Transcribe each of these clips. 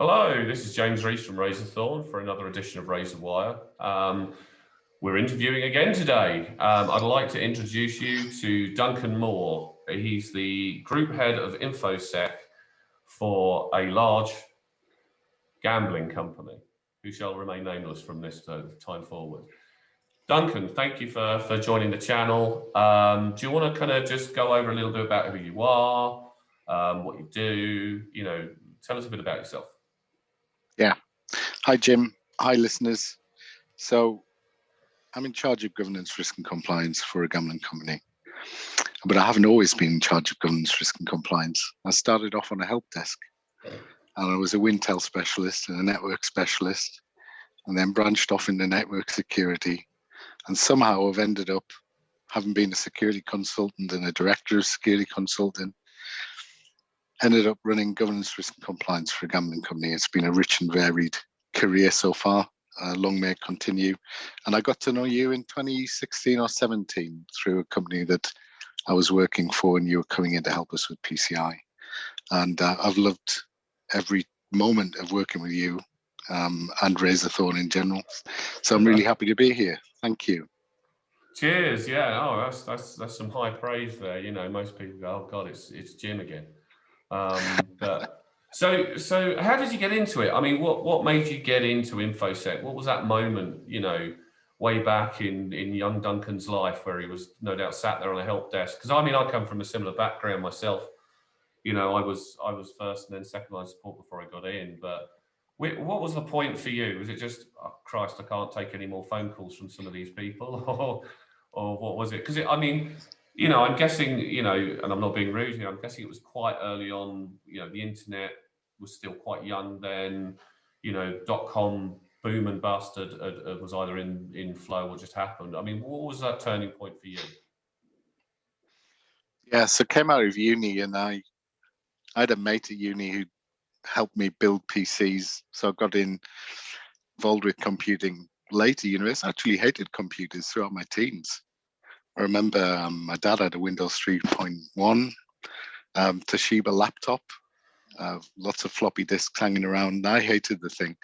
Hello, this is James Rees from Razorthorn for another edition of Razor Wire. We're interviewing again today. I'd like to introduce you to Duncan Moore. He's the group head of infosec for a large gambling company who shall remain nameless from this time forward. Duncan, thank you for joining the channel. Do you want to kind of just go over a little bit about who you are, what you do, tell us a bit about yourself. Yeah. Hi, Jim. Hi, listeners. So I'm in charge of governance, risk and compliance for a gambling company, but I haven't always been in charge of governance, risk and compliance. I started off on a help desk and I was a Wintel specialist and a network specialist, and then branched off into network security. And somehow I've ended up having been a security consultant and a director of security consultant, ended up running governance, risk and compliance for a gambling company. It's been a rich and varied career so far. Long may it continue. And I got to know you in 2016 or 17 through a company that I was working for, and you were coming in to help us with PCI. And I've loved every moment of working with you and Razorthorn in general. So I'm really happy to be here. Thank you. Cheers. Yeah. Oh, that's some high praise there. Most people go, "Oh God, it's Jim again." But so how did you get into it? I mean, what made you get into infosec? What was that moment, way back in young Duncan's life where he was no doubt sat there on a help desk? Because I come from a similar background myself. I was first and then second line support before I got in. But what was the point for you? Was it just, oh, Christ, I can't take any more phone calls from some of these people, or what was it? Because I'm guessing, and I'm not being rude here, I'm guessing it was quite early on, the internet was still quite young then, .com boom and bust was either in flow or just happened. I mean, what was that turning point for you? Yeah, so came out of uni, and I had a mate at uni who helped me build PCs. So I got involved with computing later. I actually hated computers throughout my teens. I remember my dad had a Windows 3.1 Toshiba laptop, lots of floppy disks hanging around, and I hated the thing.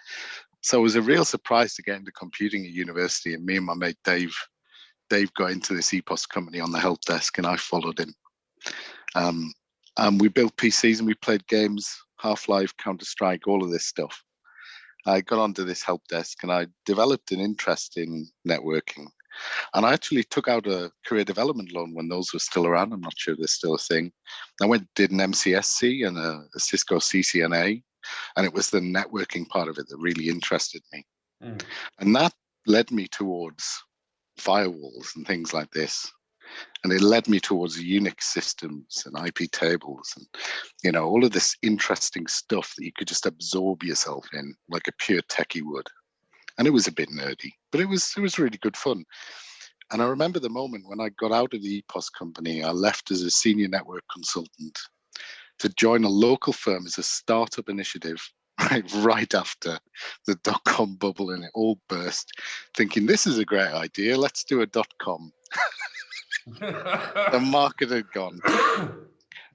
So it was a real surprise to get into computing at university, and me and my mate Dave got into this EPOS company on the help desk, and I followed him. And we built PCs and we played games, Half-Life, Counter-Strike, all of this stuff. I got onto this help desk and I developed an interest in networking. And I actually took out a career development loan when those were still around. I'm not sure they're still a thing. I did an MCSC and a Cisco CCNA, and it was the networking part of it that really interested me. And that led me towards firewalls and things like this. And it led me towards Unix systems and IP tables and, all of this interesting stuff that you could just absorb yourself in like a pure techie would. And it was a bit nerdy, but it was really good fun. And I remember the moment when I got out of the EPOS company, I left as a senior network consultant to join a local firm as a startup initiative right after the .com bubble, and it all burst, thinking this is a great idea. Let's do a .com. The market had gone.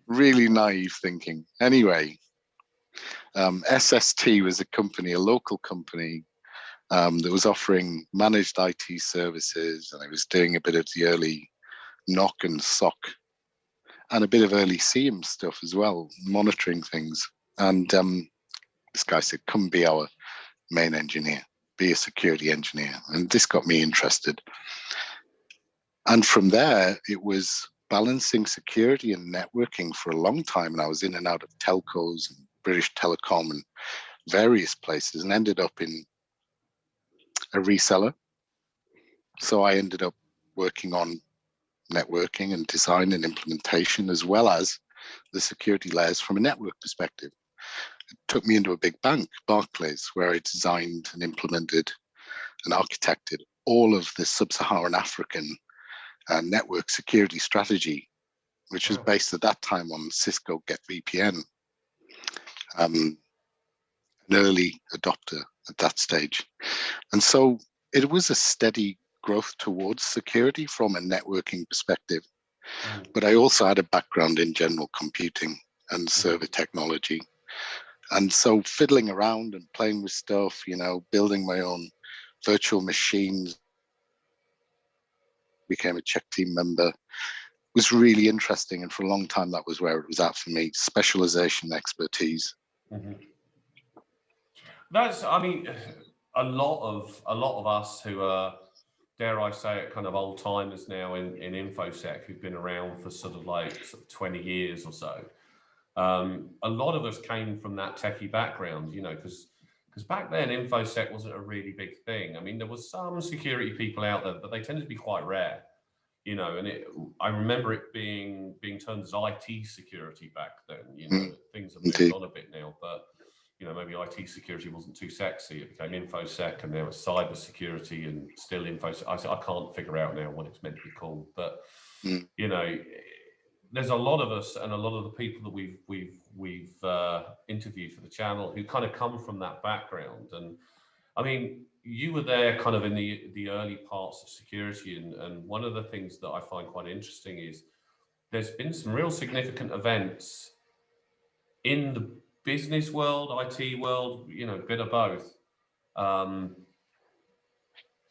Really naive thinking. Anyway, SST was a local company that was offering managed IT services, and it was doing a bit of the early NOC and SOC and a bit of early SIEM stuff as well, monitoring things. And this guy said, come be our main engineer, be a security engineer. And this got me interested. And from there, it was balancing security and networking for a long time. And I was in and out of telcos and British Telecom and various places, and ended up in a reseller. So I ended up working on networking and design and implementation, as well as the security layers from a network perspective. It took me into a big bank, Barclays, where I designed and implemented and architected all of the sub-Saharan African network security strategy, which was based at that time on Cisco Get VPN, an early adopter at that stage. And so it was a steady growth towards security from a networking perspective. But I also had a background in general computing and server technology. And so fiddling around and playing with stuff, building my own virtual machines, became a Czech team member, was really interesting. And for a long time, that was where it was at for me, specialization, expertise. Mm-hmm. That's, I mean, a lot of us who are, dare I say it, kind of old timers now in infosec, who've been around for sort of 20 years or so. A lot of us came from that techie background, because back then infosec wasn't a really big thing. I mean, there was some security people out there, but they tended to be quite rare, and I remember it being termed as IT security back then. Things have moved Indeed. on a bit now, but maybe IT security wasn't too sexy. It became infosec, and there was cyber security, and still infosec. I can't figure out now what it's meant to be called, but there's a lot of us, and a lot of the people that we've interviewed for the channel who kind of come from that background. And I mean, you were there kind of in the early parts of security, and one of the things that I find quite interesting is there's been some real significant events in the business world, IT world, a bit of both, that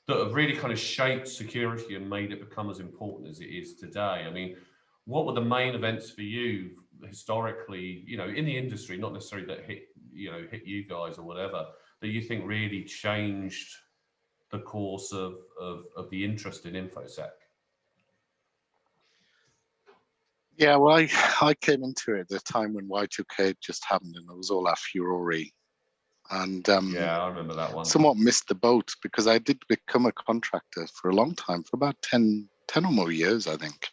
have really kind of shaped security and made it become as important as it is today. I mean, what were the main events for you historically, in the industry, not necessarily that hit you guys or whatever, that you think really changed the course of the interest in infosec? Yeah, well, I came into it at the time when Y2K had just happened, and it was all that furore. And Yeah, I remember that one. somewhat missed the boat because I did become a contractor for a long time, for about 10 or more years, I think.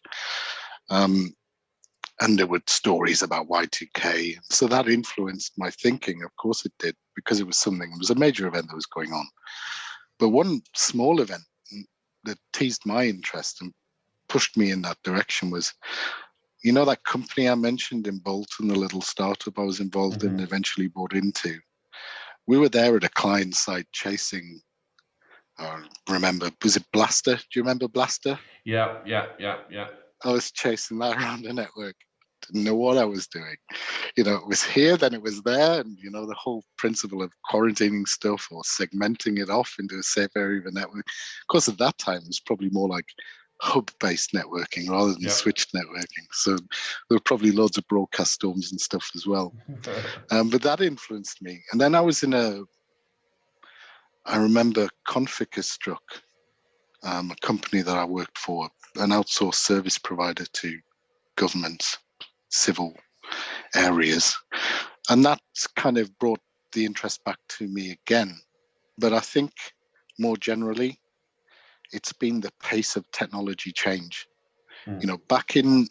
And there were stories about Y2K. So that influenced my thinking. Of course it did, because it was a major event that was going on. But one small event that teased my interest and pushed me in that direction was, that company I mentioned in Bolton, the little startup I was involved in, eventually bought into. We were there at a client site chasing, remember, was it Blaster? Do you remember Blaster? Yeah. I was chasing that around the network. Didn't know what I was doing. It was here, then it was there. And, the whole principle of quarantining stuff or segmenting it off into a safe area of a network. Of course, at that time, it was probably more like hub-based networking rather than switched networking. So there were probably loads of broadcast storms and stuff as well. But that influenced me. And then I was I remember Config struck, a company that I worked for, an outsourced service provider to governments, civil areas. And that's kind of brought the interest back to me again. But I think more generally, it's been the pace of technology change. Back in,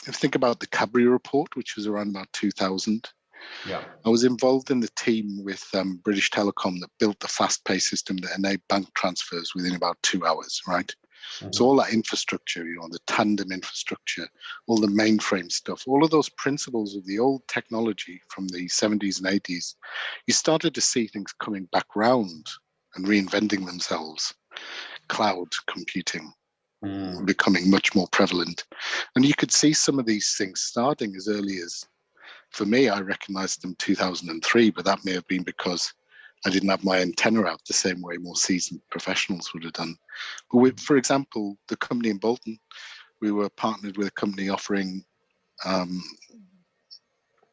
think about the Cadbury report, which was around about 2000. Yeah. I was involved in the team with British Telecom that built the fast-pay system that enabled bank transfers within about 2 hours, right? So all that infrastructure, the tandem infrastructure, all the mainframe stuff, all of those principles of the old technology from the 70s and 80s, you started to see things coming back round and reinventing themselves. Cloud computing becoming much more prevalent. And you could see some of these things starting as early as, for me, I recognized them 2003, but that may have been because I didn't have my antenna out the same way more seasoned professionals would have done. But for example, the company in Bolton, we were partnered with a company offering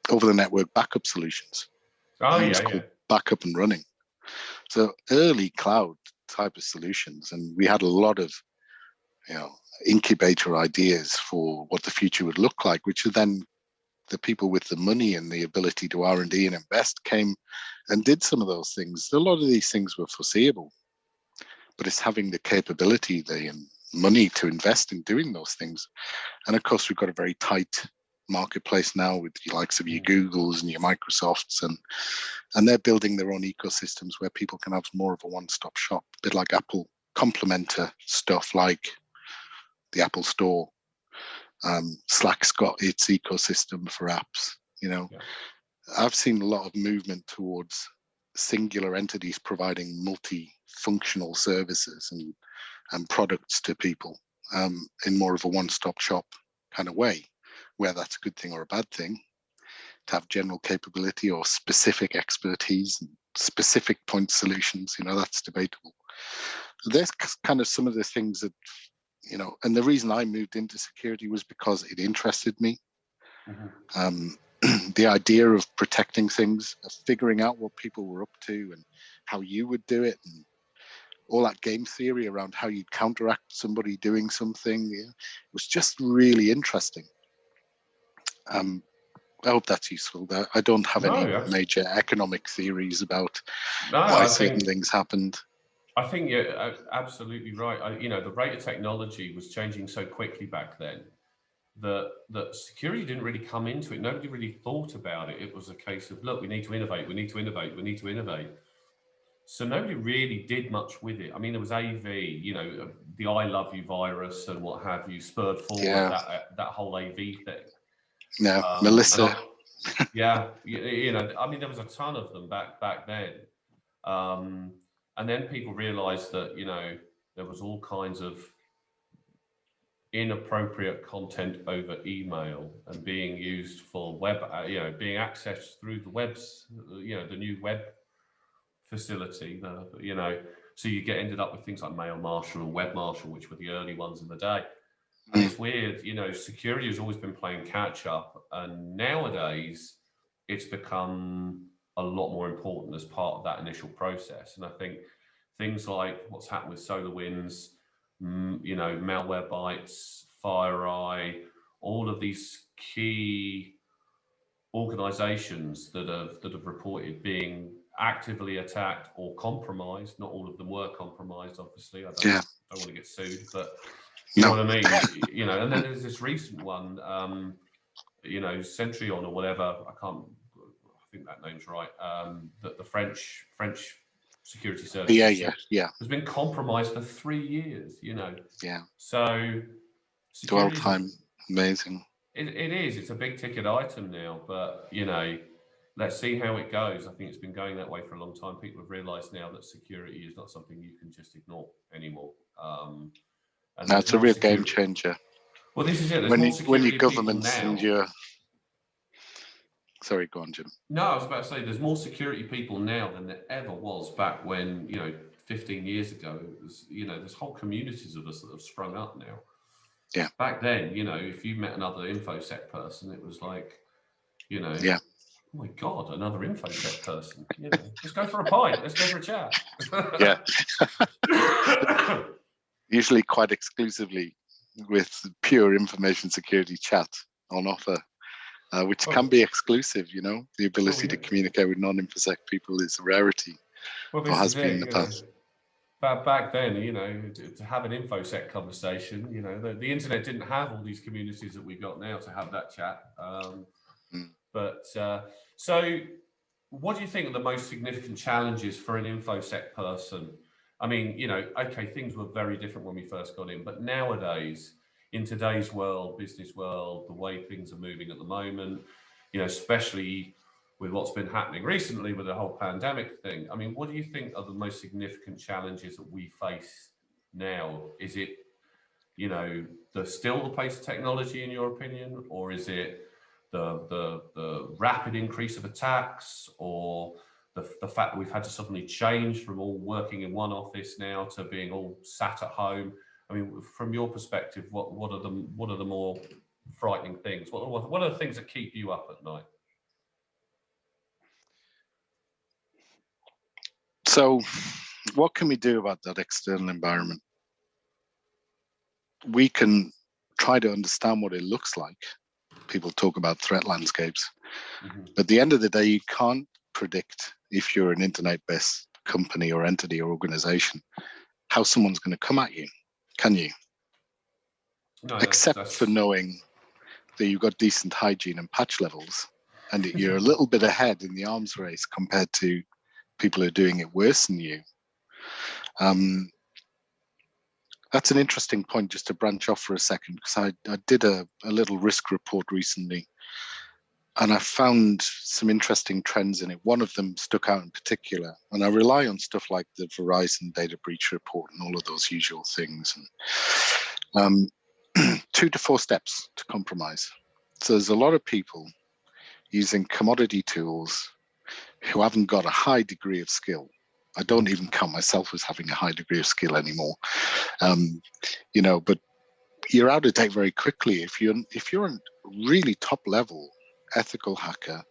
over-the-network backup solutions. Oh, It was called Backup and Running. So early cloud type of solutions. And we had a lot of incubator ideas for what the future would look like, which are then the people with the money and the ability to R&D and invest came and did some of those things. A lot of these things were foreseeable, but it's having the capability, the money to invest in doing those things. And of course, we've got a very tight marketplace now with the likes of your Googles and your Microsofts, and they're building their own ecosystems where people can have more of a one-stop shop, a bit like Apple complementer stuff like the Apple Store. Slack's got its ecosystem for apps. I've seen a lot of movement towards singular entities providing multi-functional services and products to people in more of a one-stop shop kind of way. Whether that's a good thing or a bad thing, to have general capability or specific expertise and specific point solutions. That's debatable. There's kind of some of the things that, and the reason I moved into security was because it interested me. The idea of protecting things, of figuring out what people were up to and how you would do it, and all that game theory around how you'd counteract somebody doing something, was just really interesting. I hope that's useful. I don't have any major economic theories about why certain things happened. I think you're absolutely right. The rate of technology was changing so quickly back then that security didn't really come into it. Nobody really thought about it. It was a case of, look, we need to innovate, we need to innovate, we need to innovate. So nobody really did much with it. I mean, there was AV, the I love you virus and what have you spurred forward that whole AV thing. Yeah, Melissa. Yeah, I mean, there was a ton of them back then. And then people realized that, there was all kinds of inappropriate content over email and being used for web, being accessed through the webs, the new web facility, so you ended up with things like Mail Marshal and Web Marshal, which were the early ones in the day. And it's weird, security has always been playing catch up, and nowadays it's become a lot more important as part of that initial process. And I think things like what's happened with SolarWinds, Malwarebytes, FireEye, all of these key organizations that have reported being actively attacked or compromised. Not all of them were compromised, obviously. I don't want to get sued, but you know what I mean? And then there's this recent one, Centrion or whatever, I think that name's right, that the French security service has been compromised for 3 years, So dwell time, amazing. It is. It's a big ticket item now, but let's see how it goes. I think it's been going that way for a long time. People have realised now that security is not something you can just ignore anymore. And that's a real game changer. Well, this is it. When your governments and your... Sorry, go on, Jim. No, I was about to say there's more security people now than there ever was back when, 15 years ago. It was, there's whole communities of us that have sprung up now. Yeah. Back then, if you met another infosec person, it was like, yeah. Oh my God, another infosec person. Let's go for a pint. Let's go for a chat. Yeah. Usually quite exclusively with pure information security chat on offer, which can be exclusive, the ability to communicate with non-infosec people is a rarity, or has been in the past. Back then, to have an infosec conversation, the internet didn't have all these communities that we've got now to have that chat. But so what do you think are the most significant challenges for an infosec person? I mean, okay, things were very different when we first got in, but nowadays, in today's world, business world, the way things are moving at the moment, especially with what's been happening recently with the whole pandemic thing. I mean, what do you think are the most significant challenges that we face now? Is it, still the pace of technology, in your opinion, or is it the rapid increase of attacks, or the fact that we've had to suddenly change from all working in one office now to being all sat at home? I mean, from your perspective, what are the more frightening things? What are the things that keep you up at night? So, what can we do about that external environment? We can try to understand what it looks like. People talk about threat landscapes. But at the end of the day, you can't predict, if you're an internet-based company or entity or organization, how someone's going to come at you, can you? No, except for knowing that you've got decent hygiene and patch levels, and that you're a little bit ahead in the arms race compared to people who are doing it worse than you. That's an interesting point, just to branch off for a second, because I did a little risk report recently, and I found some interesting trends in it. One of them stuck out in particular, and I rely on stuff like the Verizon data breach report and all of those usual things. And 2 to 4 steps to compromise. So there's a lot of people, using commodity tools who haven't got a high degree of skill. I don't even count myself as having a high degree of skill anymore. You know, but you're out of date very quickly. If you're a really top level ethical hacker,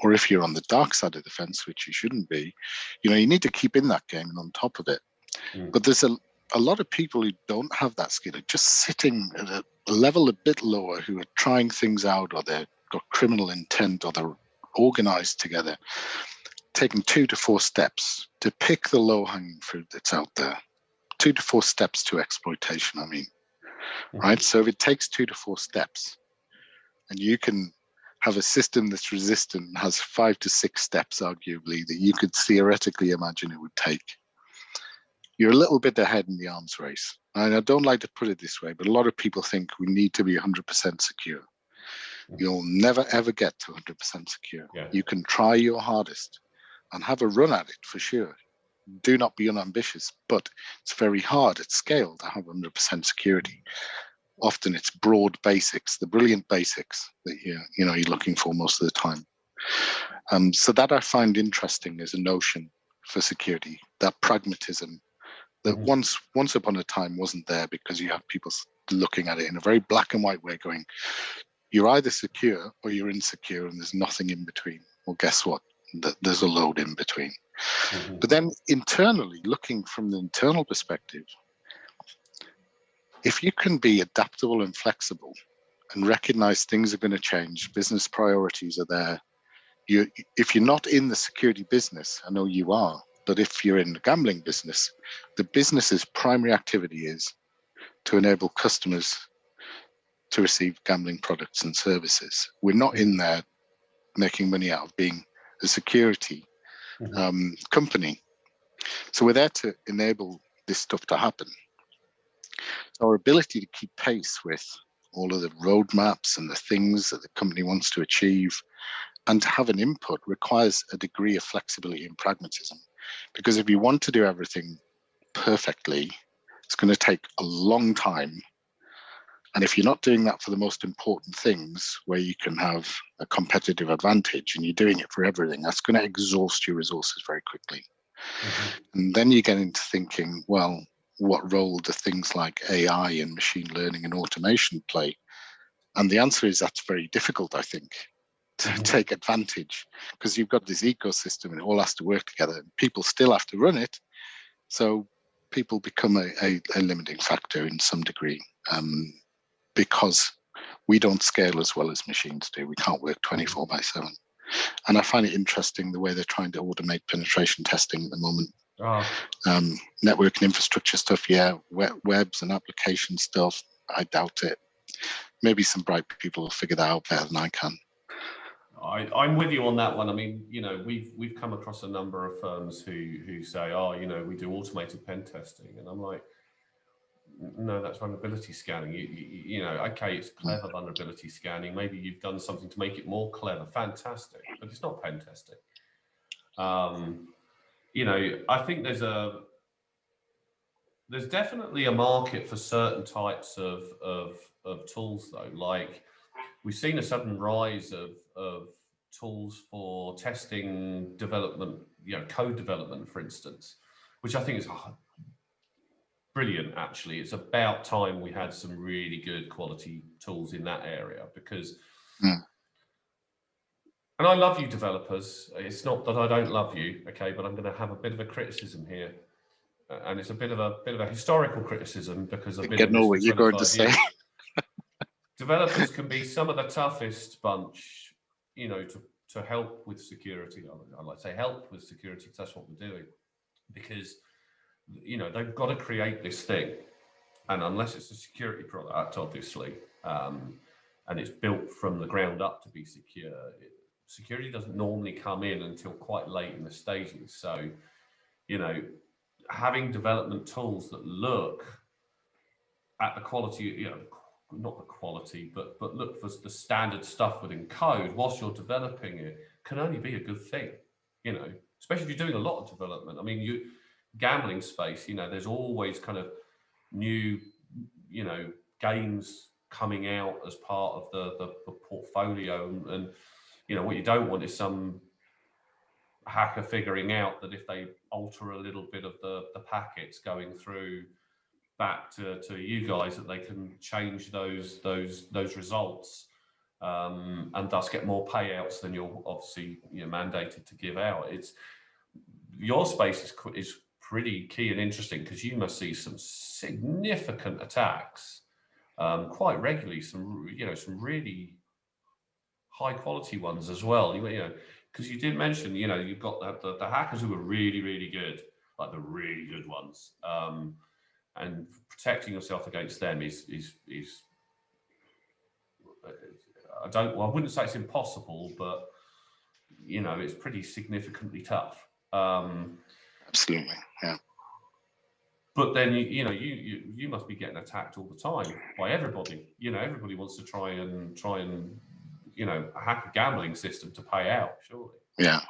or if you're on the dark side of the fence, which you shouldn't be, you know, you need to keep in that game and on top of it. But there's a lot of people who don't have that skill, are just sitting at a level a bit lower, who are trying things out, or they've got criminal intent, or they're organized together, taking 2 to 4 steps to pick the low-hanging fruit that's out there. 2 to 4 steps to exploitation, I mean, right? So if it takes 2 to 4 steps, and you can have a system that's resistant and has 5 to 6 steps, arguably, that you could theoretically imagine it would take, you're a little bit ahead in the arms race. And I don't like to put it this way, but a lot of people think we need to be 100% secure. You'll never, ever get to 100% secure. Yeah. You can try your hardest and have a run at it for sure. Do not be unambitious, but it's very hard at scale to have 100% security. Often it's broad basics, the brilliant basics that you're looking for most of the time. So that I find interesting as a notion for security, that pragmatism that once upon a time wasn't there, because you have people looking at it in a very black and white way, going, you're either secure or you're insecure, and there's nothing in between. Well, guess what? There's a load in between. But then internally, looking from the internal perspective, if you can be adaptable and flexible and recognize things are going to change, business priorities are there. If you're not in the security business, I know you are, but if you're in the gambling business, the business's primary activity is to enable customers to receive gambling products and services. We're not in there making money out of being a security company. So we're there to enable this stuff to happen. Our ability to keep pace with all of the roadmaps and the things that the company wants to achieve and to have an input requires a degree of flexibility and pragmatism. Because if you want to do everything perfectly, it's going to take a long time. And if you're not doing that for the most important things where you can have a competitive advantage and you're doing it for everything, that's going to exhaust your resources very quickly. And then you get into thinking, well, what role do things like AI and machine learning and automation play? And the answer is that's very difficult, I think, to take advantage, because you've got this ecosystem and it all has to work together. And people still have to run it. So people become a limiting factor in some degree, because we don't scale as well as machines do. We can't work 24/7. And I find it interesting the way they're trying to automate penetration testing at the moment. Network and infrastructure stuff, yeah. Webs and application stuff, I doubt it. Maybe some bright people will figure that out better than I can. I'm with you on that one. I mean, we've come across a number of firms who say, oh, we do automated pen testing, and I'm like, no, that's vulnerability scanning. Okay, it's clever vulnerability scanning. Maybe you've done something to make it more clever. Fantastic, but it's not pen testing. I think there's definitely a market for certain types of tools, though. Like, we've seen a sudden rise of tools for testing development, code development, for instance, which I think is brilliant, actually. It's about time we had some really good quality tools in that area, because and I love you developers. It's not that I don't love you, okay, but I'm going to have a bit of a criticism here. And it's a bit of a historical criticism, because I've been in this for 25 years. Developers can be some of the toughest bunch, to help with security. I like to say help with security, because that's what we're doing. Because, they've got to create this thing. And unless it's a security product, obviously, and it's built from the ground up to be secure, security doesn't normally come in until quite late in the stages. So, having development tools that look at the quality, not the quality, but look for the standard stuff within code whilst you're developing it, can only be a good thing, especially if you're doing a lot of development. I mean, gambling space, there's always kind of new, games coming out as part of the portfolio. And you know, what you don't want is some hacker figuring out that if they alter a little bit of the packets going through back to you guys, that they can change those results, and thus get more payouts than you're obviously, you know, mandated to give out. It's your space is pretty key and interesting, because you must see some significant attacks quite regularly. Some, you know, some really high quality ones as well. You know, because you did mention, you know, you've got the hackers who are really good, like the really good ones, and protecting yourself against them is I wouldn't say it's impossible, but you know, it's pretty significantly tough. Absolutely, yeah. But then you must be getting attacked all the time by everybody. You know, everybody wants to try and you know, hack a gambling system to pay out, surely. Yeah.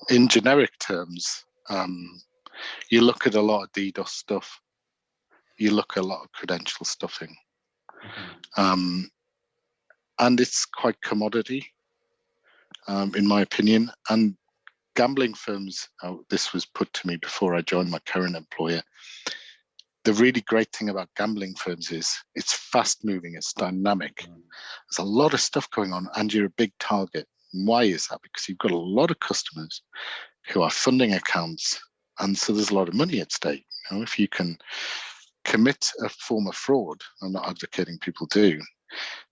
In generic terms, you look at a lot of DDoS stuff. You look at a lot of credential stuffing. Mm-hmm. And it's quite commodity, in my opinion. And gambling firms, this was put to me before I joined my current employer. The really great thing about gambling firms is it's fast moving, it's dynamic. There's a lot of stuff going on, and you're a big target. Why is that? Because you've got a lot of customers who are funding accounts, and so there's a lot of money at stake. You know, if you can commit a form of fraud, I'm not advocating people do,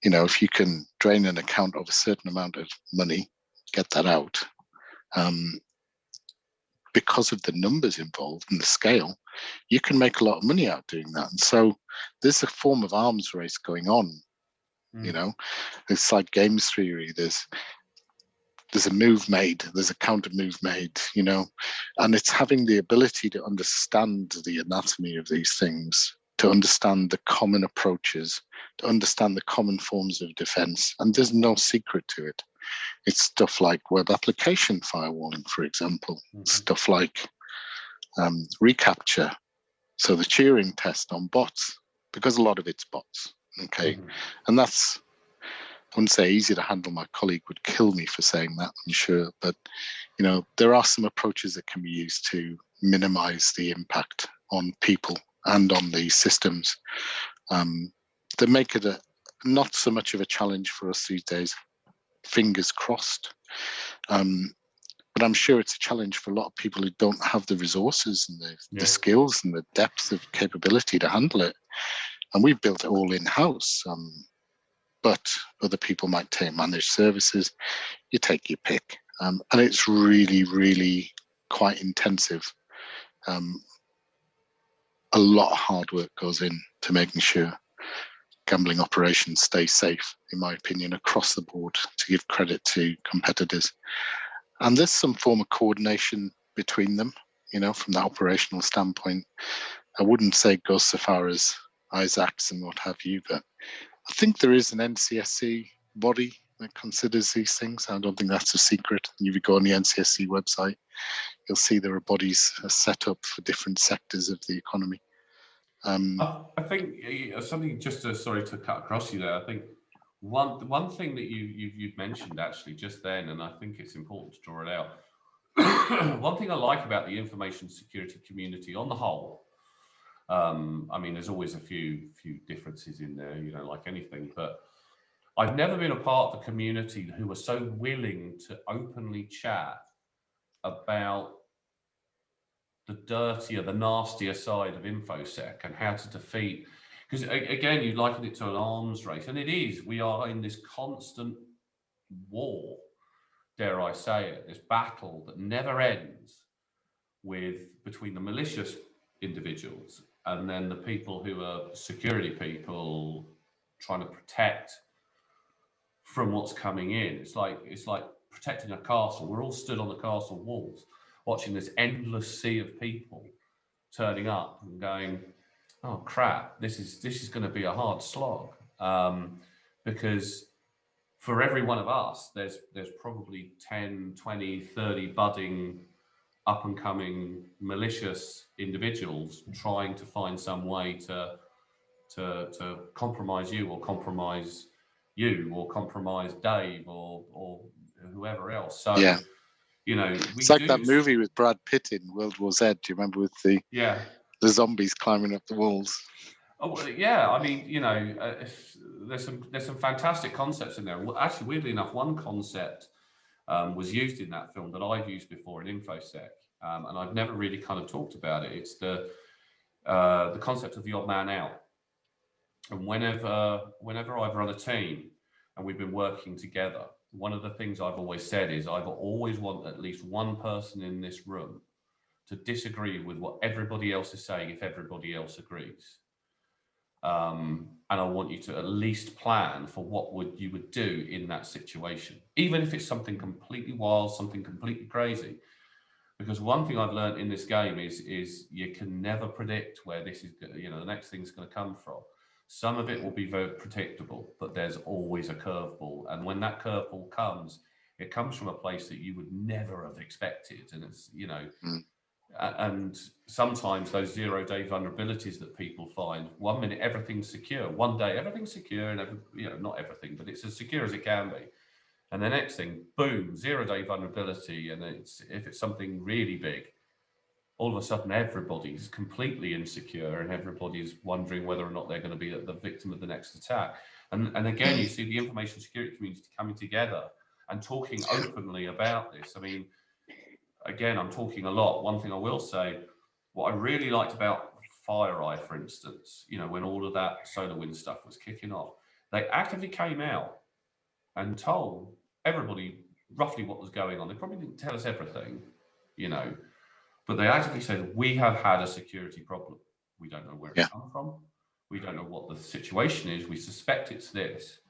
you know, if you can drain an account of a certain amount of money, get that out, because of the numbers involved and the scale, you can make a lot of money out doing that. And so there's a form of arms race going on. You know, it's like games theory. There's a move made, there's a counter move made, you know, and it's having the ability to understand the anatomy of these things, to understand the common approaches, to understand the common forms of defense. And there's no secret to it. It's stuff like web application firewalling, for example, stuff like reCAPTCHA, so the Turing test on bots, because a lot of it's bots, okay? And that's, I wouldn't say easy to handle. My colleague would kill me for saying that, I'm sure. But, you know, there are some approaches that can be used to minimize the impact on people and on the systems, that make it not so much of a challenge for us these days, fingers crossed. But I'm sure it's a challenge for a lot of people who don't have the resources and the skills and the depth of capability to handle it. And we've built it all in-house. But other people might take managed services. You take your pick. And it's really, really quite intensive. A lot of hard work goes into making sure gambling operations stay safe, in my opinion, across the board, to give credit to competitors. And there's some form of coordination between them, you know, from that operational standpoint. I wouldn't say it goes so far as ISACs and what have you, but I think there is an NCSC body that considers these things. I don't think that's a secret. If you go on the NCSC website, you'll see there are bodies set up for different sectors of the economy. I think something, just sorry to cut across you there. I think one thing that you've mentioned actually just then, and I think it's important to draw it out. One thing I like about the information security community on the whole, I mean, there's always a few differences in there, you know, like anything, but I've never been a part of the community who are so willing to openly chat about the dirtier, the nastier side of infosec and how to defeat. Because again, you liken it to an arms race, and it is. We are in this constant war, dare I say it, this battle that never ends between the malicious individuals and then the people who are security people trying to protect from what's coming in. It's like protecting a castle. We're all stood on the castle walls, watching this endless sea of people turning up and going, "Oh crap! This is going to be a hard slog," because for every one of us, there's probably 10, 20, 30 budding, up and coming malicious individuals trying to find some way to to compromise you or compromise Dave or whoever else. So, Yeah. you know, It's we like do. that movie with Brad Pitt in World War Z. Do you remember with the Yeah. zombies climbing up the walls? Oh, well, yeah. I mean, you know, there's some fantastic concepts in there. Well, actually, weirdly enough, one concept was used in that film that I've used before in infosec, and I've never really kind of talked about it. It's the concept of the odd man out. And whenever I've run a team and we've been working together, one of the things I've always said is I've always want at least one person in this room to disagree with what everybody else is saying if everybody else agrees. And I want you to at least plan for what you would do in that situation, even if it's something completely wild, something completely crazy. Because one thing I've learned in this game is you can never predict where this is, you know, the next thing's going to come from. Some of it will be very predictable, but there's always a curveball, and when that curveball comes, it comes from a place that you would never have expected, and it's, you know. And sometimes those 0-day vulnerabilities that people find, 1 minute everything's secure, one day everything's secure, and you know, not everything, but it's as secure as it can be. And the next thing, boom, 0-day vulnerability, and if it's something really big, all of a sudden everybody's completely insecure and everybody's wondering whether or not they're going to be the victim of the next attack. And again, you see the information security community coming together and talking openly about this. I mean, again, I'm talking a lot. One thing I will say, what I really liked about FireEye, for instance, you know, when all of that SolarWinds stuff was kicking off, they actively came out and told everybody roughly what was going on. They probably didn't tell us everything, you know, but they actively said, we have had a security problem. We don't know where it's come from. We don't know what the situation is. We suspect it's this.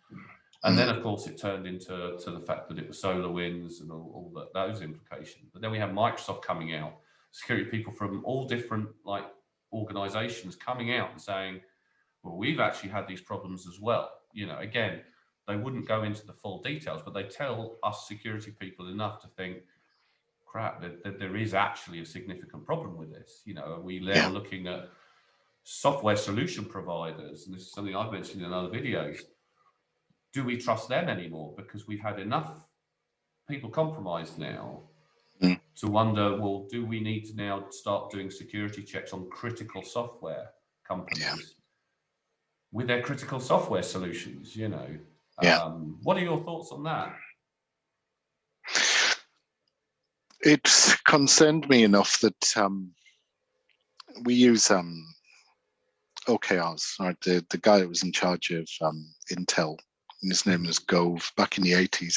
And then, of course, it turned into the fact that it was SolarWinds and all those implications. But then we have Microsoft coming out, security people from all different like organizations coming out and saying, well, we've actually had these problems as well. You know, again, they wouldn't go into the full details, but they tell us security people enough to think, crap, that there is actually a significant problem with this. You know, are we now looking at software solution providers? And this is something I've mentioned in other videos. Do we trust them anymore? Because we've had enough people compromised now to wonder, well, do we need to now start doing security checks on critical software companies with their critical software solutions, you know? What are your thoughts on that? It's concerned me enough that we use OKRs, right? The guy that was in charge of Intel, and his name was Gove, back in the 80s,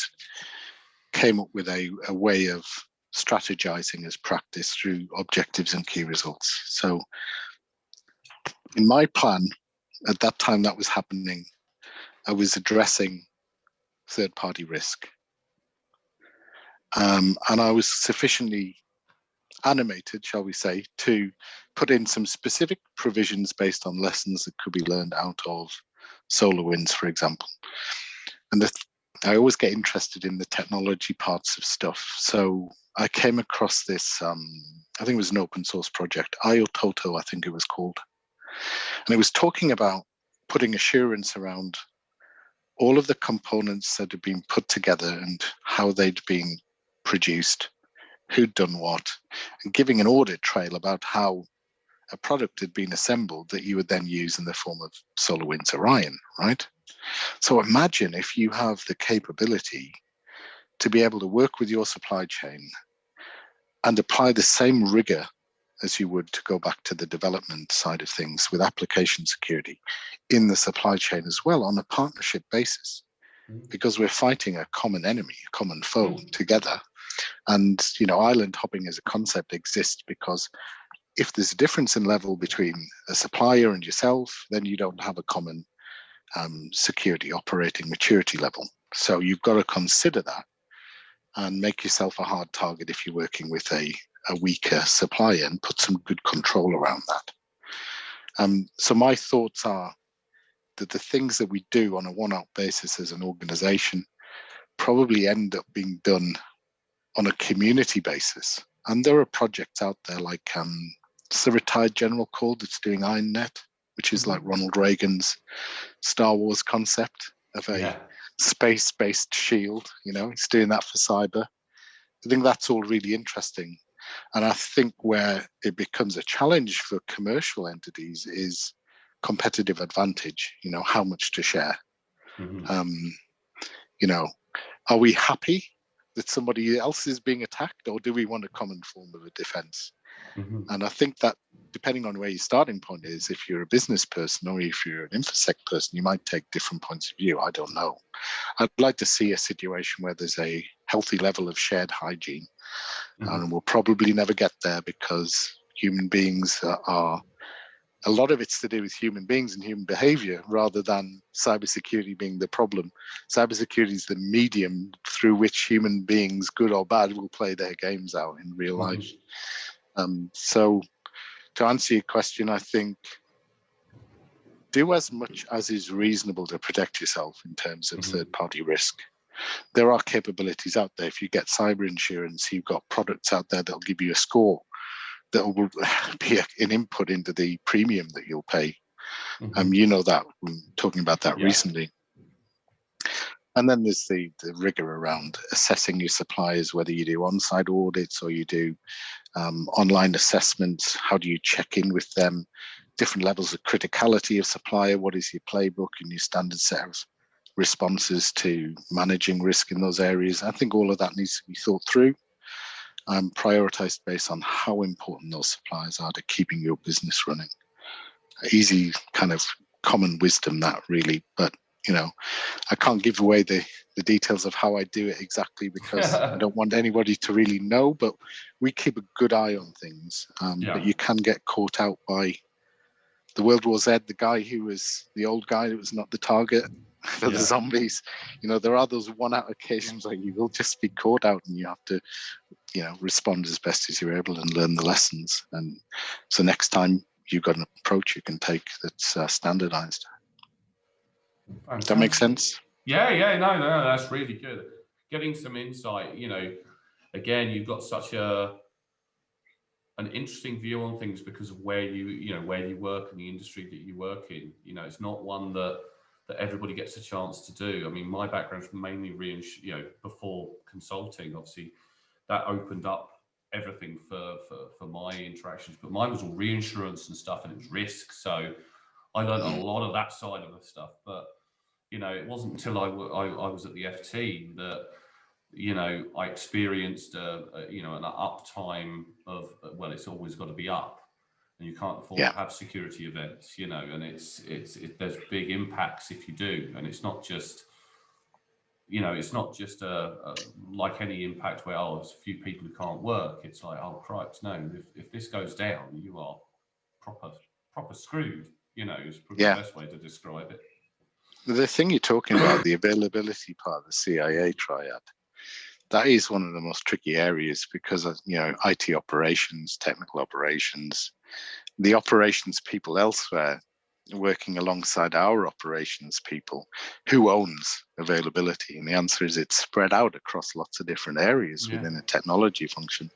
came up with a way of strategizing as practice through objectives and key results. So in my plan, at that time that was happening, I was addressing third-party risk. And I was sufficiently animated, shall we say, to put in some specific provisions based on lessons that could be learned out of SolarWinds, for example. And I always get interested in the technology parts of stuff. So I came across this, I think it was an open source project, IOTOTO, I think it was called. And it was talking about putting assurance around all of the components that had been put together and how they'd been produced, who'd done what, and giving an audit trail about how a product had been assembled that you would then use in the form of SolarWinds Orion, right? So imagine if you have the capability to be able to work with your supply chain and apply the same rigor as you would to go back to the development side of things with application security in the supply chain as well on a partnership basis, because we're fighting a common enemy, a common foe together. And, you know, island hopping as a concept exists because if there's a difference in level between a supplier and yourself, then you don't have a common security operating maturity level. So you've got to consider that and make yourself a hard target if you're working with a weaker supplier and put some good control around that. So my thoughts are that the things that we do on a one-off basis as an organization probably end up being done on a community basis. And there are projects out there like it's the retired General Corps that's doing IronNet. which is like Ronald Reagan's Star Wars concept of a Yeah. space-based shield. He's doing that for cyber. I think that's all really interesting. And I think where it becomes a challenge for commercial entities is competitive advantage, how much to share. Are we happy that somebody else is being attacked, or do we want a common form of a defense? And I think that depending on where your starting point is, if you're a business person or if you're an infosec person, you might take different points of view. I don't know. I'd like to see a situation where there's a healthy level of shared hygiene. And we'll probably never get there because human beings are, a lot of it's to do with human beings and human behavior rather than cybersecurity being the problem. Cybersecurity is the medium through which human beings, good or bad, will play their games out in real life. So to answer your question, I think do as much as is reasonable to protect yourself in terms of third-party risk. There are capabilities out there. If you get cyber insurance, you've got products out there that'll give you a score that will be an input into the premium that you'll pay. You know that, we're talking about that recently. And then there's the rigor around assessing your suppliers, whether you do on-site audits or you do online assessments. How do you check in with them? Different levels of criticality of supplier. What is your playbook and your standard set of responses to managing risk in those areas? I think all of that needs to be thought through and prioritized based on how important those suppliers are to keeping your business running. Easy kind of common wisdom, that really, but I can't give away the details of how I do it exactly because I don't want anybody to really know, but we keep a good eye on things. But you can get caught out by the World War Z, the guy who was the old guy that was not the target for the zombies. There are those one-out occasions where you will just be caught out and you have to, respond as best as you're able and learn the lessons. And so next time you've got an approach you can take that's standardized. Fantastic. Does that make sense? Yeah, no, that's really good. Getting some insight, again, you've got such an interesting view on things because of where you work and the industry that you work in. It's not one that everybody gets a chance to do. I mean, my background's mainly before consulting, obviously that opened up everything for my interactions, but mine was all reinsurance and stuff, and it was risk. So I learned a lot of that side of the stuff, but it wasn't until I was at the FT that I experienced an uptime of, well, it's always got to be up, and you can't afford to have security events, and it's there's big impacts if you do, and it's not just like any impact where there's a few people who can't work. It's like, oh Christ, no, if this goes down, you are proper screwed. Is probably the best way to describe it. The thing you're talking about, the availability part of the CIA triad, that is one of the most tricky areas because of, IT operations, technical operations, the operations people elsewhere working alongside our operations people, who owns availability? And the answer is it's spread out across lots of different areas within a technology function.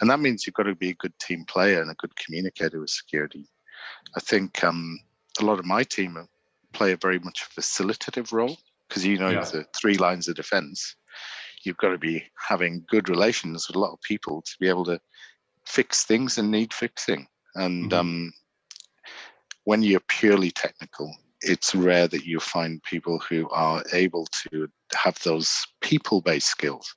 And that means you've got to be a good team player and a good communicator with security. I think a lot of my team play a very much facilitative role because the three lines of defense. You've got to be having good relations with a lot of people to be able to fix things and need fixing. And when you're purely technical, it's rare that you find people who are able to have those people-based skills,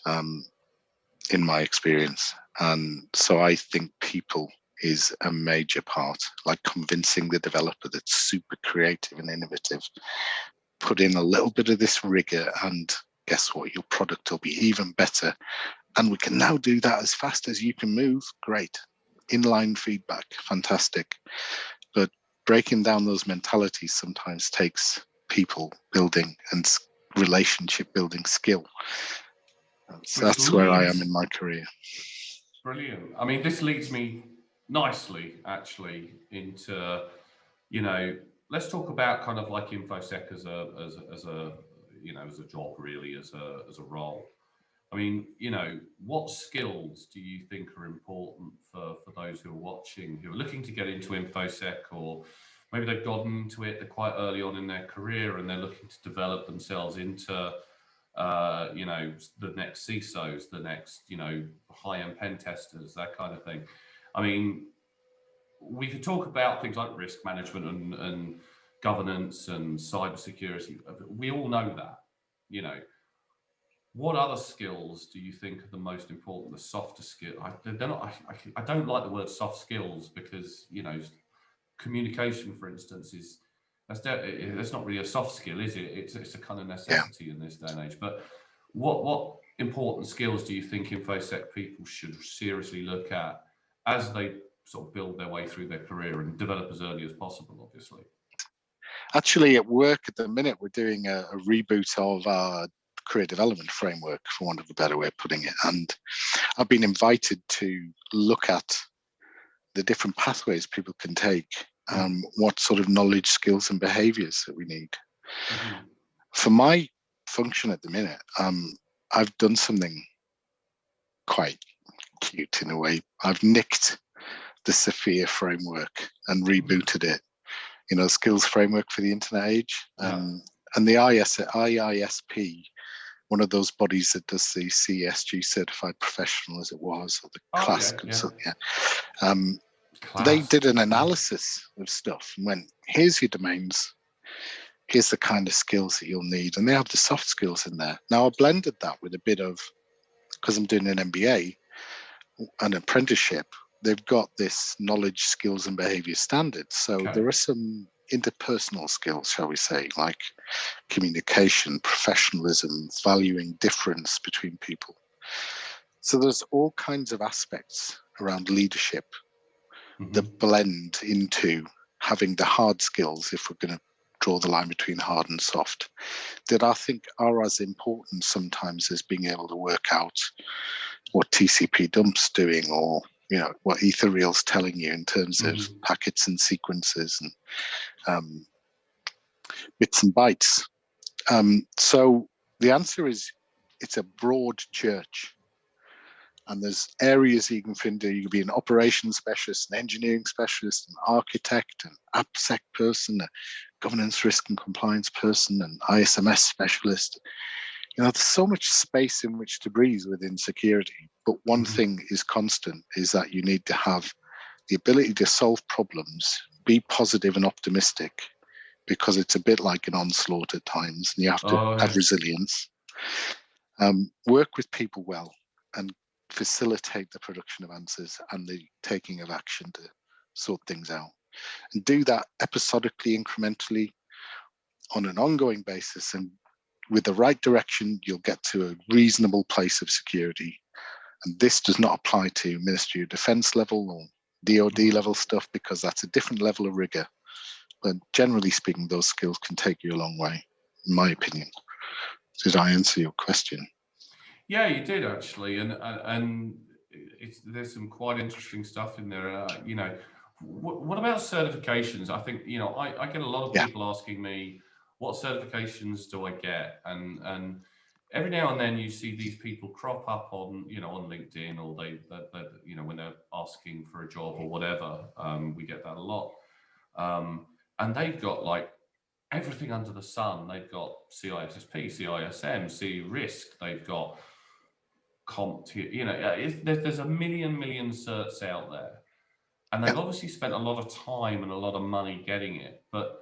in my experience. And so I think people is a major part, like convincing the developer that's super creative and innovative, put in a little bit of this rigor and guess what, your product will be even better. And we can now do that as fast as you can move. Great. Inline feedback, fantastic. But breaking down those mentalities sometimes takes people building and relationship building skill. So that's where I am in my career. Brilliant. I mean, this leads me nicely, actually, into, let's talk about kind of like infosec as a job, really, as a role. I mean, what skills do you think are important for those who are watching, who are looking to get into infosec, or maybe they've gotten into it, they're quite early on in their career and they're looking to develop themselves into, the next CISOs, the next, high-end pen testers, that kind of thing. I mean, we could talk about things like risk management and governance and cybersecurity. We all know that, What other skills do you think are the most important? The softer skill? I don't like the word soft skills because communication, for instance, that's not really a soft skill, is it? It's a kind of necessity in this day and age. But what important skills do you think infosec people should seriously look at as they sort of build their way through their career and develop as early as possible, obviously? Actually, at work at the minute, we're doing a reboot of our career development framework, for want of a better way of putting it. And I've been invited to look at the different pathways people can take, what sort of knowledge, skills, and behaviors that we need. Mm-hmm. For my function at the minute, I've done something quite cute in a way. I've nicked the Sophia framework and rebooted it, skills framework for the internet age. And the IISP, one of those bodies that does the CSG certified professional as it was, or the class. They did an analysis of stuff and went, here's your domains, here's the kind of skills that you'll need. And they have the soft skills in there. Now, I blended that with a bit of, because I'm doing an MBA, an apprenticeship, they've got this knowledge, skills, and behavior standards. So there are some interpersonal skills, shall we say, like communication, professionalism, valuing difference between people. So there's all kinds of aspects around leadership that blend into having the hard skills, if we're going to draw the line between hard and soft, that I think are as important sometimes as being able to work out what TCP dump's doing, or what Ethereal's telling you in terms of packets and sequences and bits and bytes. So the answer is, it's a broad church. And there's areas you can fit into. You can be an operations specialist, an engineering specialist, an architect, an AppSec person, a governance, risk and compliance person, an ISMS specialist. There's so much space in which to breathe within security. But one thing is constant, is that you need to have the ability to solve problems, be positive and optimistic, because it's a bit like an onslaught at times, and you have to have resilience. Work with people well and facilitate the production of answers and the taking of action to sort things out. And do that episodically, incrementally, on an ongoing basis, and with the right direction, you'll get to a reasonable place of security. And this does not apply to Ministry of Defense level or DoD level stuff, because that's a different level of rigor. But generally speaking, those skills can take you a long way, in my opinion. Did I answer your question? Yeah, you did actually, and there's some quite interesting stuff in there. What about certifications? I think I get a lot of people asking me, what certifications do I get? And every now and then you see these people crop up on on LinkedIn, or they when they're asking for a job or whatever. We get that a lot, and they've got like everything under the sun. They've got CISSP, CISM, CRISC. They've got there's a million certs out there, and they've obviously spent a lot of time and a lot of money getting it. But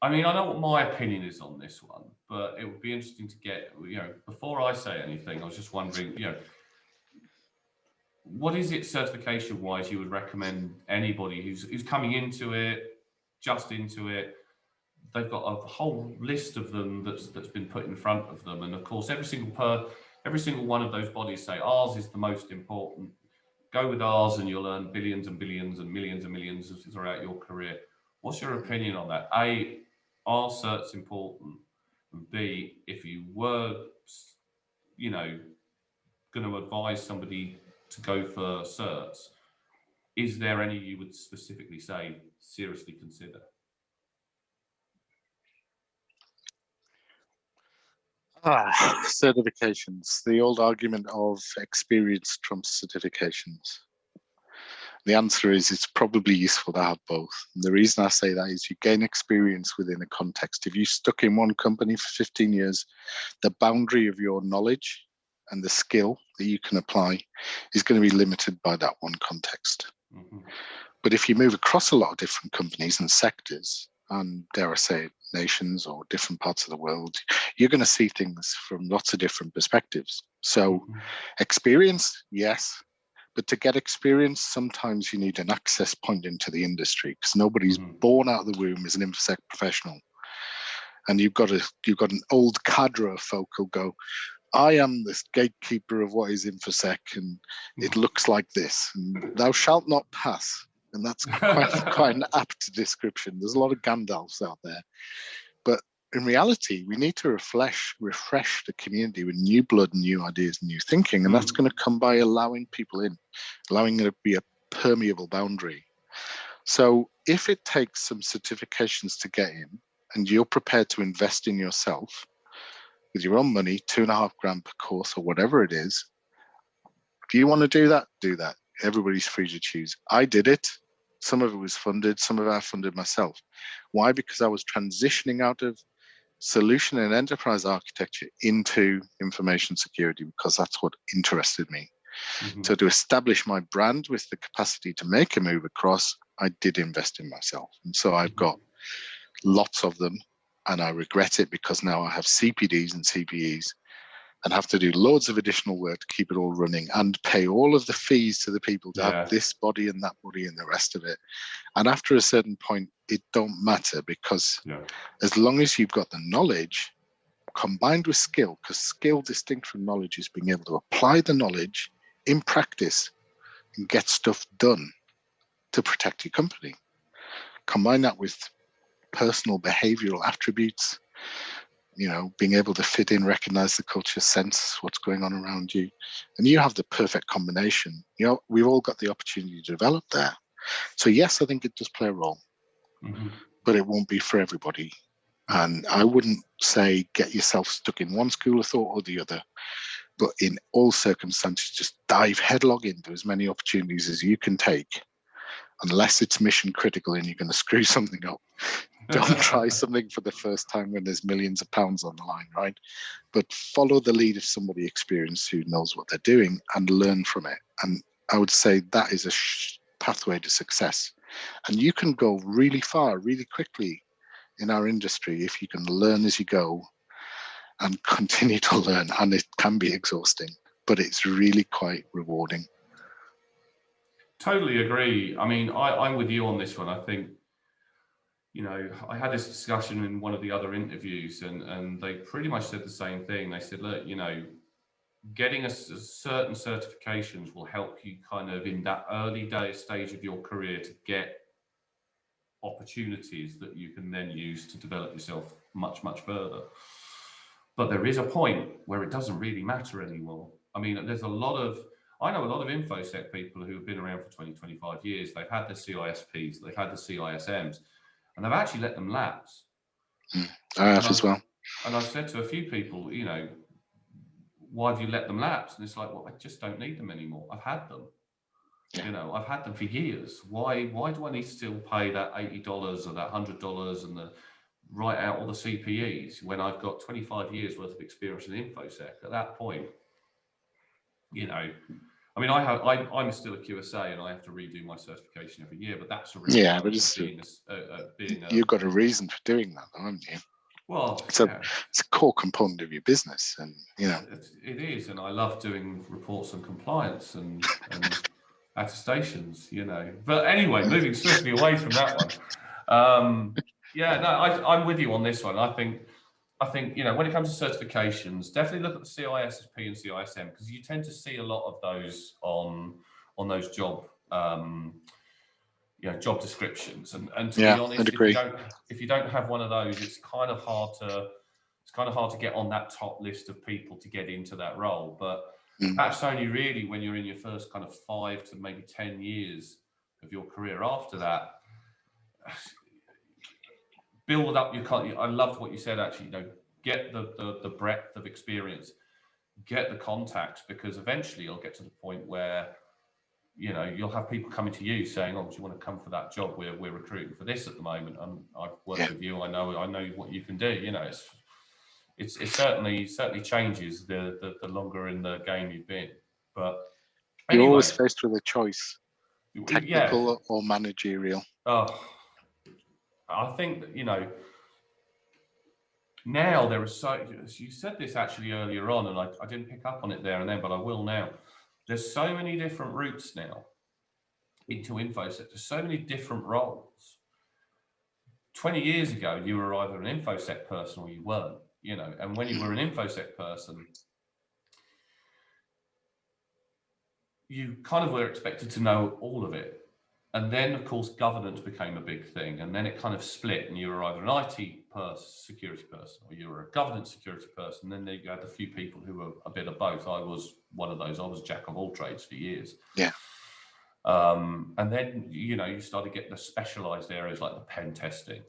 I mean, I know what my opinion is on this one, but it would be interesting to get, before I say anything, I was just wondering, what is it certification wise you would recommend anybody who's coming into it, just into it? They've got a whole list of them that's been put in front of them, and of course every single one of those bodies say ours is the most important. Go with ours and you'll earn billions and billions and millions throughout your career. What's your opinion on that? A, are certs important? And B, if you were, going to advise somebody to go for certs, is there any you would specifically say seriously consider? Certifications. The old argument of experience trumps certifications. The answer is it's probably useful to have both. And the reason I say that is you gain experience within a context. If you're stuck in one company for 15 years, the boundary of your knowledge and the skill that you can apply is going to be limited by that one context. Mm-hmm. But if you move across a lot of different companies and sectors, and dare I say nations or different parts of the world, you're going to see things from lots of different perspectives. So experience, yes, but to get experience, sometimes you need an access point into the industry because nobody's born out of the womb as an infosec professional. And you've got an old cadre of folk who'll go, I am this gatekeeper of what is infosec, and it looks like this, and thou shalt not pass. And that's quite an apt description. There's a lot of Gandalfs out there. But in reality, we need to refresh the community with new blood, new ideas, new thinking. And that's going to come by allowing people in, allowing it to be a permeable boundary. So if it takes some certifications to get in, and you're prepared to invest in yourself with your own money, $2.5 grand per course or whatever it is, do you want to do that? Do that. Everybody's free to choose. I did it. Some of it was funded. Some of it I funded myself. Why? Because I was transitioning out of solution and enterprise architecture into information security because that's what interested me. So to establish my brand with the capacity to make a move across, I did invest in myself. And so I've got lots of them, and I regret it because now I have CPDs and CPEs and have to do loads of additional work to keep it all running and pay all of the fees to the people to have this body and that body and the rest of it. And after a certain point, it don't matter because as long as you've got the knowledge combined with skill, because skill distinct from knowledge is being able to apply the knowledge in practice and get stuff done to protect your company. Combine that with personal behavioral attributes, being able to fit in, recognize the culture, sense what's going on around you, and you have the perfect combination. We've all got the opportunity to develop there. So yes, I think it does play a role, but it won't be for everybody. And I wouldn't say get yourself stuck in one school of thought or the other, but in all circumstances, just dive headlong into as many opportunities as you can take, unless it's mission critical and you're going to screw something up. Don't try something for the first time when there's millions of pounds on the line, right? But follow the lead of somebody experienced who knows what they're doing and learn from it. And I would say that is a pathway to success. And you can go really far, really quickly in our industry if you can learn as you go and continue to learn. And it can be exhausting, but it's really quite rewarding. Totally agree. I mean, I'm with you on this one. I think, I had this discussion in one of the other interviews, and they pretty much said the same thing. They said, look, getting a certain certifications will help you kind of in that early stage of your career to get opportunities that you can then use to develop yourself much, much further. But there is a point where it doesn't really matter anymore. I mean, I know a lot of infosec people who have been around for 20, 25 years. They've had the CISPs, they've had the CISMs, and they've actually let them lapse. I have as well. And I've said to a few people, why have you let them lapse? And it's like, well, I just don't need them anymore. I've had them. I've had them for years. Why do I need to still pay that $80 or that $100 and write out all the CPEs when I've got 25 years worth of experience in infosec? At that point, I mean, I'm still a QSA and I have to redo my certification every year, but that's a result of being you've got a reason for doing that, haven't you? Well, it's a core component of your business, and it is, and I love doing reports on compliance and attestations, But anyway, moving swiftly away from that one. I'm with you on this one. I think when it comes to certifications, definitely look at the CISSP and CISM because you tend to see a lot of those on those job job descriptions. And to be honest, if you don't have one of those, it's kind of hard to get on that top list of people to get into that role. But that's only really when you're in your first kind of 5 to maybe 10 years of your career. After that, build up your. I loved what you said. Actually, get the breadth of experience, get the contacts, because eventually you'll get to the point where, you know, you'll have people coming to you saying, "Oh, do you want to come for that job? We're recruiting for this at the moment, and I've worked Yeah. with you. I know what you can do." You know, it certainly changes the longer in the game you've been. But You're always anyway, faced with a choice, yeah. technical or managerial. Oh, I think that, you know, now there is so, you said this actually earlier on, and I didn't pick up on it there and then, but I will now. There's so many different routes now into InfoSec. There's so many different roles. 20 years ago, you were either an InfoSec person or you weren't, you know, and when you were an InfoSec person, you kind of were expected to know all of it. And then, of course, governance became a big thing. And then it kind of split, and you were either an IT person, security person, or you were a governance security person. And then you had a few people who were a bit of both. I was one of those. I was jack of all trades for years. Yeah. And then, you know, you started getting the specialized areas like the pen testing.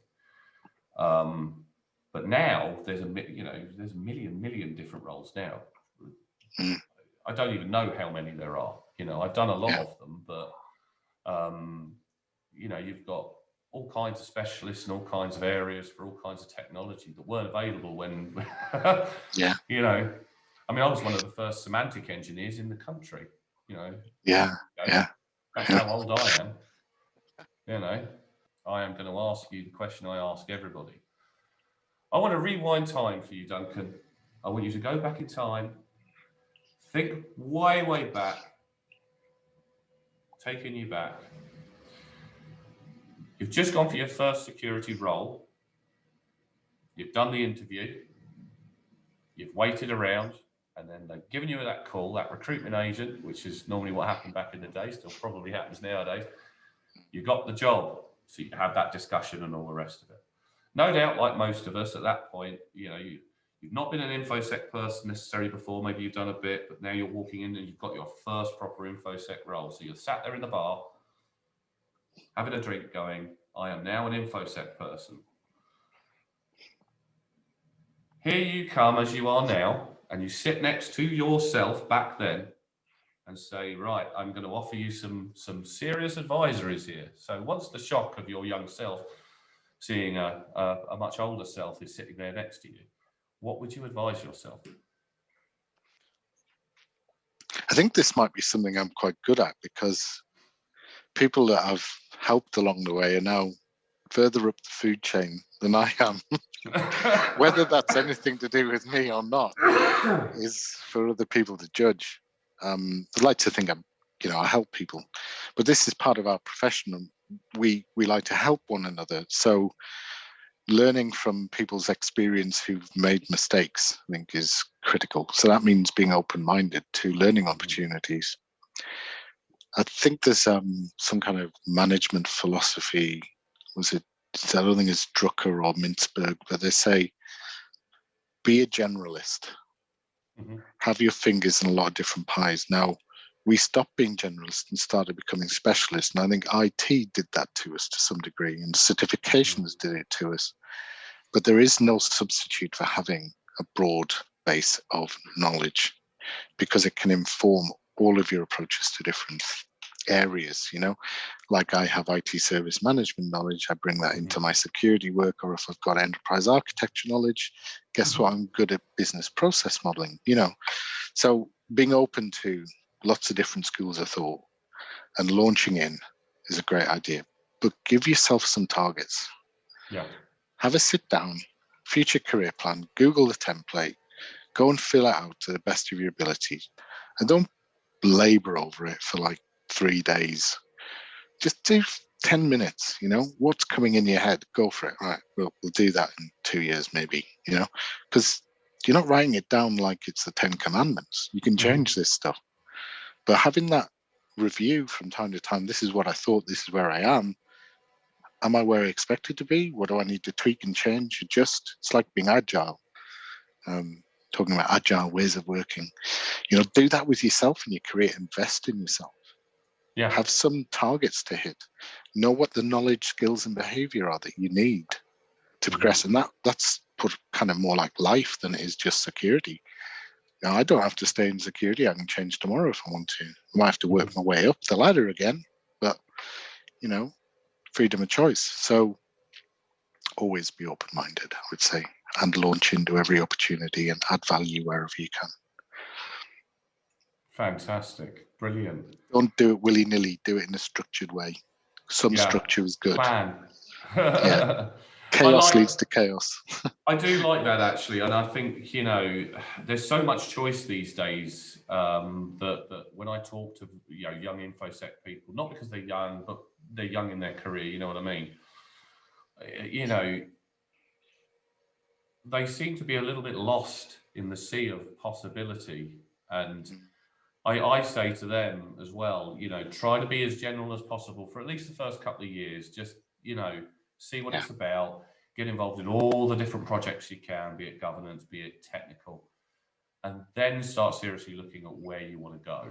But now there's a million different roles now. Mm. I don't even know how many there are. You know, I've done a lot Yeah. of them, but you know, you've got all kinds of specialists in all kinds of areas for all kinds of technology that weren't available when, Yeah. you know, I mean, I was one of the first semantic engineers in the country, you know. Yeah. Yeah. That's how old I am. You know, I am going to ask you the question I ask everybody. I want to rewind time for you, Duncan. I want you to go back in time, think way, way back, taking you back. You've just gone for your first security role. You've done the interview. You've waited around, and then they've given you that call, that recruitment agent, which is normally what happened back in the day, still probably happens nowadays. You got the job, so you had that discussion and all the rest of it. No doubt, like most of us at that point, you know, you've not been an infosec person necessarily before. Maybe you've done a bit, but now you're walking in and you've got your first proper infosec role. So you're sat there in the bar, having a drink, going, "I am now an infosec person." Here you come as you are now, and you sit next to yourself back then and say, "Right, I'm going to offer you some serious advisories here." So once the shock of your young self seeing a much older self is sitting there next to you, what would you advise yourself? I think this might be something I'm quite good at, because people that I've helped along the way are now further up the food chain than I am. Whether that's anything to do with me or not is for other people to judge. I'd like to think I help people, but this is part of our profession, and we like to help one another. So learning from people's experience who've made mistakes, I think, is critical. So that means being open-minded to learning opportunities. I think there's some kind of management philosophy. I don't think it's Drucker or Mintzberg, but they say, be a generalist. Mm-hmm. Have your fingers in a lot of different pies. Now, we stopped being generalists and started becoming specialists. And I think IT did that to us to some degree, and certifications did it to us. But there is no substitute for having a broad base of knowledge, because it can inform all of your approaches to different areas. Like I have IT service management knowledge, I bring that into my security work, or if I've got enterprise architecture knowledge, guess what? I'm good at business process modeling, So being open to lots of different schools of thought and launching in is a great idea, but give yourself some targets. Yeah. Have a sit down, future career plan, Google the template, go and fill it out to the best of your ability, and don't labor over it for like 3 days. Just do 10 minutes, what's coming in your head, go for it. Right, we'll do that in 2 years maybe, because you're not writing it down like it's the 10 commandments. You can change this stuff, but having that review from time to time, this is what I thought, this is where I am I where I expected to be? What do I need to tweak and change, adjust? It's like being agile. Talking about agile ways of working, do that with yourself in your career. Invest in yourself. Yeah. Have some targets to hit. Know what the knowledge, skills, and behavior are that you need to progress. And that's put kind of more like life than it is just security. Now, I don't have to stay in security. I can change tomorrow if I want to. I might have to work my way up the ladder again, but freedom of choice. So always be open-minded, I would say, and launch into every opportunity and add value wherever you can. Fantastic. Brilliant. Don't do it willy-nilly. Do it in a structured way. Some structure is good. Plan. Yeah. Chaos leads to chaos. I do like that, actually. And I think, there's so much choice these days that when I talk to young infosec people, not because they're young, but they're young in their career, you know what I mean? They seem to be a little bit lost in the sea of possibility. And I say to them as well, try to be as general as possible for at least the first couple of years. Just, see what it's about, get involved in all the different projects you can, be it governance, be it technical, and then start seriously looking at where you want to go,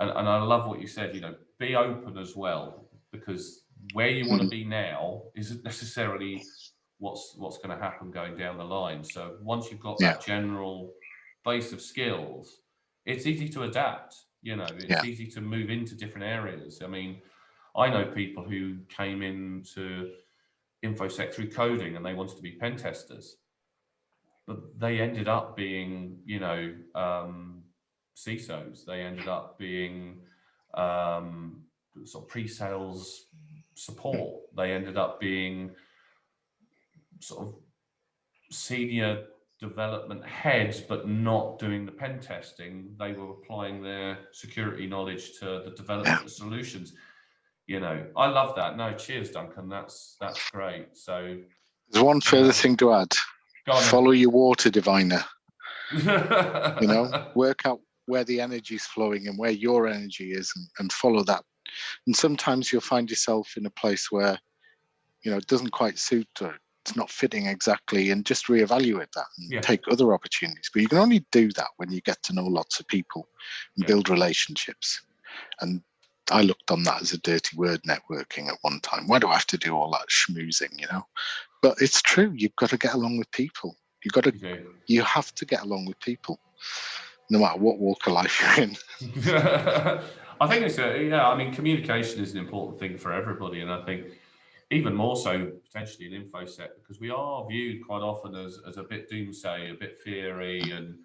And I love what you said, be open as well, because where you want to be now isn't necessarily what's going to happen going down the line. So once you've got that general base of skills, it's easy to adapt. It's easy to move into different areas. I mean, I know people who came into infosec through coding and they wanted to be pen testers, but they ended up being, CISOs. They ended up being sort of pre-sales support. They ended up being sort of senior development heads, but not doing the pen testing. They were applying their security knowledge to the development of solutions. I love that. No, cheers, Duncan. That's great. So there's one further thing to add. Follow your water diviner. Work out where the energy is flowing and where your energy is, and follow that. And sometimes you'll find yourself in a place where it doesn't quite suit, or it's not fitting exactly, and just reevaluate that and take other opportunities. But you can only do that when you get to know lots of people and build relationships. And I looked on that as a dirty word, networking, at one time. Why do I have to do all that schmoozing, But it's true. You've got to get along with people. You have to get along with people, no matter what walk of life you're in. I think it's communication is an important thing for everybody. And I think even more so potentially in infosec, because we are viewed quite often as a bit doomsday, a bit feary, and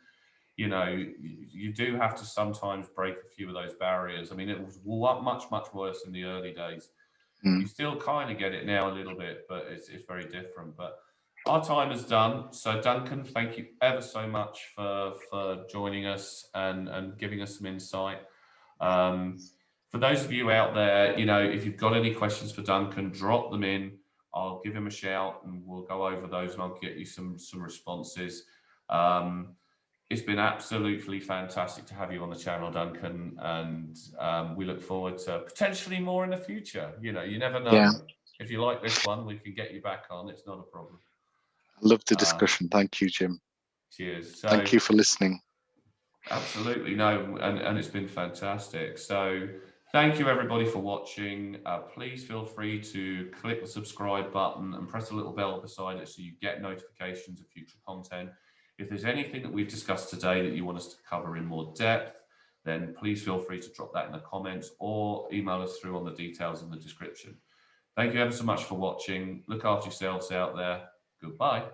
you do have to sometimes break a few of those barriers. I mean, it was much worse in the early days. You still kind of get it now a little bit, but it's very different. But our time is done. So Duncan, thank you ever so much for joining us and giving us some insight. For those of you out there, if you've got any questions for Duncan, drop them in. I'll give him a shout and we'll go over those and I'll get you some responses. It's been absolutely fantastic to have you on the channel, Duncan, and we look forward to potentially more in the future. You never know. Yeah. If you like this one, we can get you back on. It's not a problem. I love the discussion. Thank you, Jim. Cheers. Thank you for listening. Absolutely. No, and it's been fantastic. So thank you, everybody, for watching. Please feel free to click the subscribe button and press the little bell beside it so you get notifications of future content. If there's anything that we've discussed today that you want us to cover in more depth, then please feel free to drop that in the comments or email us through on the details in the description. Thank you ever so much for watching. Look after yourselves out there. Goodbye.